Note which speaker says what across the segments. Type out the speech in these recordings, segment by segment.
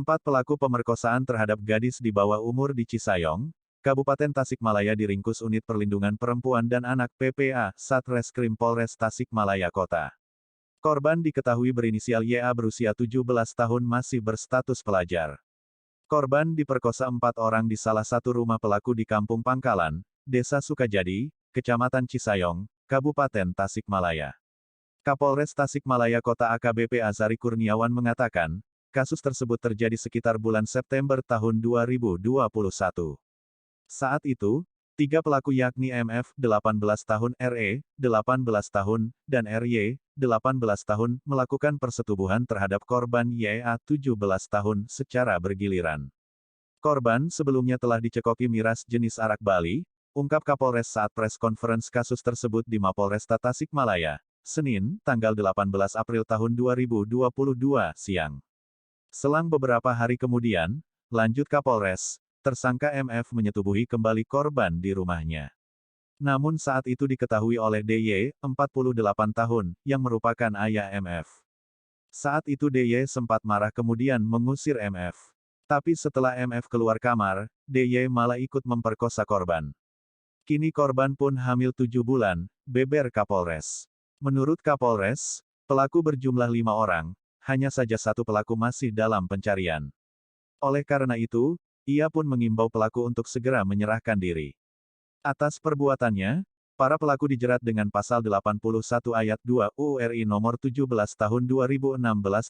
Speaker 1: 4 pelaku pemerkosaan terhadap gadis di bawah umur di Cisayong, Kabupaten Tasikmalaya diringkus Unit Perlindungan Perempuan dan Anak PPA, Satreskrim Polres Tasikmalaya Kota. Korban diketahui berinisial YA berusia 17 tahun masih berstatus pelajar. Korban diperkosa 4 orang di salah satu rumah pelaku di Kampung Pangkalan, Desa Sukajadi, Kecamatan Cisayong, Kabupaten Tasikmalaya. Kapolres Tasikmalaya Kota AKBP Azari Kurniawan mengatakan, kasus tersebut terjadi sekitar bulan September tahun 2021. Saat itu, 3 pelaku yakni MF, 18 tahun, RE, 18 tahun, dan RY, 18 tahun, melakukan persetubuhan terhadap korban YA, 17 tahun, secara bergiliran. Korban sebelumnya telah dicekoki miras jenis arak Bali, ungkap Kapolres saat press conference kasus tersebut di Mapolresta Tasikmalaya, Senin, tanggal 18 April tahun 2022, siang. Selang beberapa hari kemudian, lanjut Kapolres, tersangka MF menyetubuhi kembali korban di rumahnya. Namun saat itu diketahui oleh DY, 48 tahun, yang merupakan ayah MF. Saat itu DY sempat marah kemudian mengusir MF. Tapi setelah MF keluar kamar, DY malah ikut memperkosa korban. Kini korban pun hamil 7 bulan, beber Kapolres. Menurut Kapolres, pelaku berjumlah 5 orang, hanya saja 1 pelaku masih dalam pencarian. Oleh karena itu, ia pun mengimbau pelaku untuk segera menyerahkan diri. Atas perbuatannya, para pelaku dijerat dengan pasal 81 ayat 2 UU RI nomor 17 tahun 2016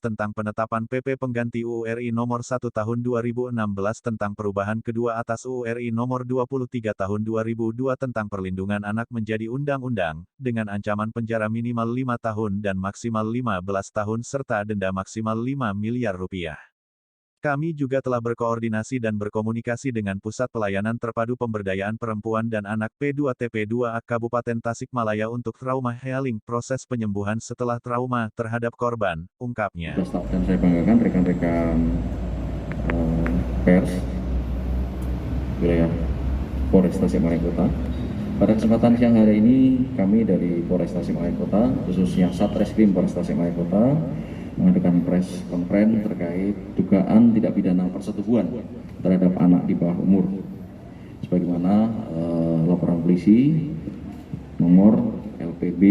Speaker 1: tentang penetapan PP pengganti UU RI nomor 1 tahun 2016 tentang perubahan kedua atas UU RI nomor 23 tahun 2002 tentang perlindungan anak menjadi undang-undang, dengan ancaman penjara minimal 5 tahun dan maksimal 15 tahun serta denda maksimal 5 miliar rupiah. Kami juga telah berkoordinasi dan berkomunikasi dengan Pusat Pelayanan Terpadu Pemberdayaan Perempuan dan Anak P2TP2A Kabupaten Tasikmalaya untuk trauma healing proses penyembuhan setelah trauma terhadap korban, ungkapnya.
Speaker 2: Dan saya banggakan rekan-rekan pers wilayah Polres Tasikmalaya Kota. Pada kesempatan siang hari ini, kami dari Polres Tasikmalaya Kota, khususnya Satreskrim Polres Tasikmalaya Kota, mengadakan press conference terkait dugaan tidak pidana persetubuhan terhadap anak di bawah umur. Sebagaimana laporan polisi nomor LPB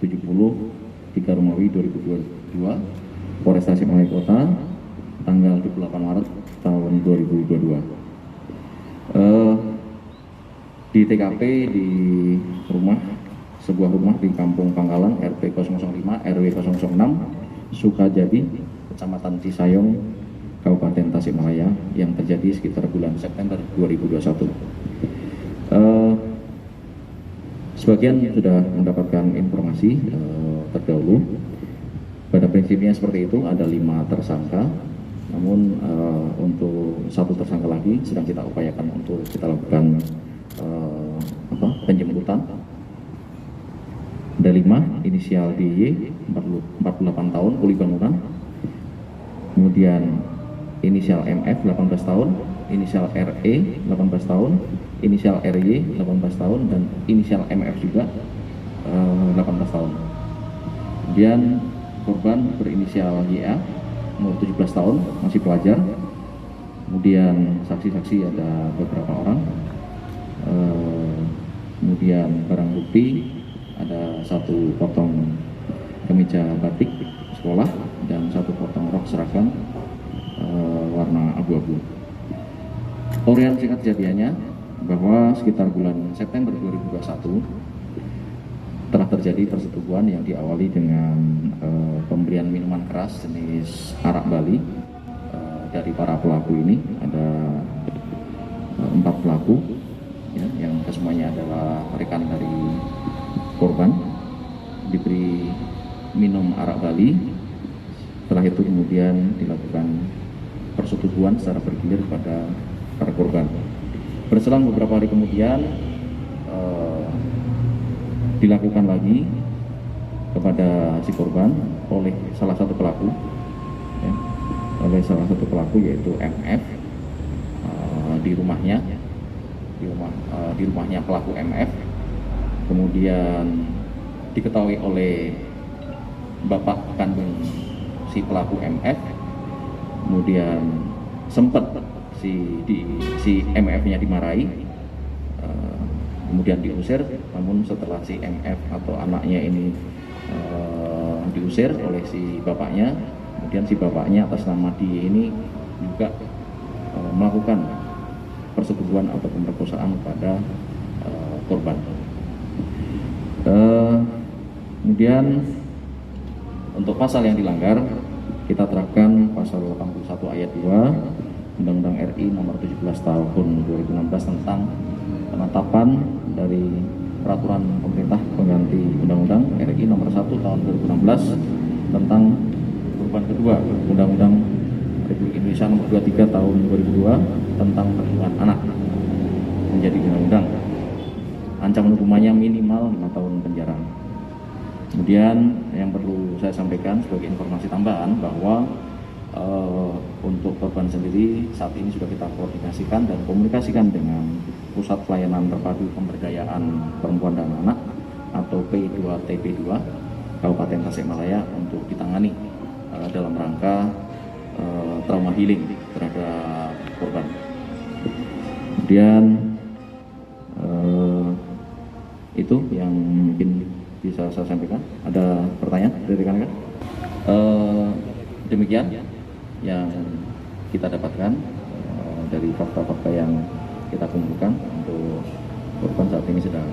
Speaker 2: 70 3 Romawi 2022 Polres Tasikmalaya Kota tanggal 28 Maret tahun 2022. Di TKP di sebuah rumah di Kampung Pangkalan RT 005 RW 006 Sukajadi, Kecamatan Cisayong, Kabupaten Tasikmalaya, yang terjadi sekitar bulan September 2021. Sebagian sudah mendapatkan informasi terdahulu. Pada prinsipnya seperti itu, ada 5 tersangka. Namun untuk 1 tersangka lagi sedang kita upayakan untuk kita lakukan penjemputan. Ada 5, inisial DY, 48 tahun, kuli bangunan. Kemudian inisial MF, 18 tahun, inisial RE, 18 tahun, inisial RY, 18 tahun, dan inisial MF juga 18 tahun. Kemudian korban berinisial YA, umur 17 tahun, masih pelajar. Kemudian saksi-saksi ada beberapa orang. Kemudian barang bukti ada 1 potong kemeja batik sekolah dan 1 potong rok seragam warna abu-abu. Uraian singkat kejadiannya bahwa sekitar bulan September 2021 telah terjadi persetubuhan yang diawali dengan pemberian minuman keras jenis arak Bali dari para pelaku ini. Ada 4 pelaku ya, yang kesemuanya adalah rekan dari korban, diberi minum arak Bali. Setelah itu kemudian dilakukan persetubuhan secara bergilir pada para korban. Berselang beberapa hari kemudian dilakukan lagi kepada si korban oleh salah satu pelaku, ya, yaitu MF di rumahnya pelaku MF. Kemudian diketahui oleh bapak kandung si pelaku MF kemudian sempat si MF-nya dimarahi, kemudian diusir. Namun setelah si MF atau anaknya ini diusir oleh si bapaknya, kemudian si bapaknya atas nama DY ini juga melakukan persetubuhan atau pemerkosaan kepada korban. Kemudian untuk pasal yang dilanggar, kita terapkan pasal 81 ayat 2 Undang-Undang RI nomor 17 tahun 2016 tentang penetapan dari peraturan pemerintah pengganti Undang-Undang RI nomor 1 tahun 2016 tentang perubahan kedua Undang-Undang Republik Indonesia nomor 23 tahun 2002 tentang perlindungan anak menjadi undang-undang. Ancaman hukumannya minimal 5 tahun penjara. Kemudian yang perlu saya sampaikan sebagai informasi tambahan bahwa untuk korban sendiri saat ini sudah kita koordinasikan dan komunikasikan dengan Pusat Pelayanan Terpadu Pemberdayaan Perempuan dan Anak atau P2TP2 Kabupaten Tasikmalaya untuk ditangani dalam rangka trauma healing terhadap korban. Kemudian itu yang mungkin bisa saya sampaikan. Ada pertanyaan dari rekan-rekan? Demikian yang kita dapatkan dari fakta-fakta yang kita kumpulkan untuk korban saat ini sedang